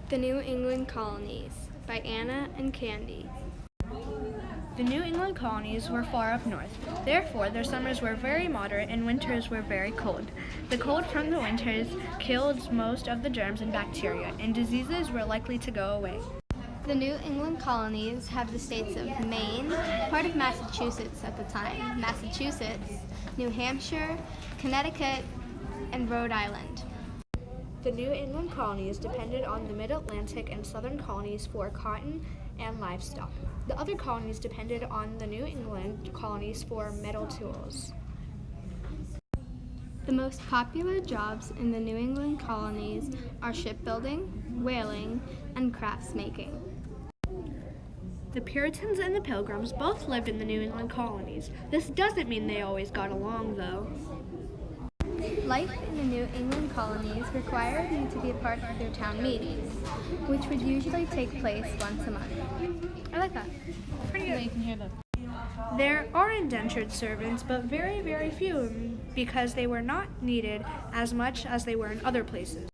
The New England Colonies by Anna and Candy. The New England colonies were far up north. Therefore, their summers were very moderate and winters were very cold. The cold from the winters killed most of the germs and bacteria, and diseases were likely to go away. The New England colonies have the states of Maine, part of Massachusetts at the time, Massachusetts, New Hampshire, Connecticut, and Rhode Island. The New England colonies depended on the Mid-Atlantic and Southern colonies for cotton and livestock. The other colonies depended on the New England colonies for metal tools. The most popular jobs in the New England colonies are shipbuilding, whaling, and crafts making. The Puritans and the Pilgrims both lived in the New England colonies. This doesn't mean they always got along, though. Life in the New England colonies required you to be a part of their town meetings, which would usually take place once a month. I like that. Pretty good. You can hear them. There are indentured servants, but very, very few, because they were not needed as much as they were in other places.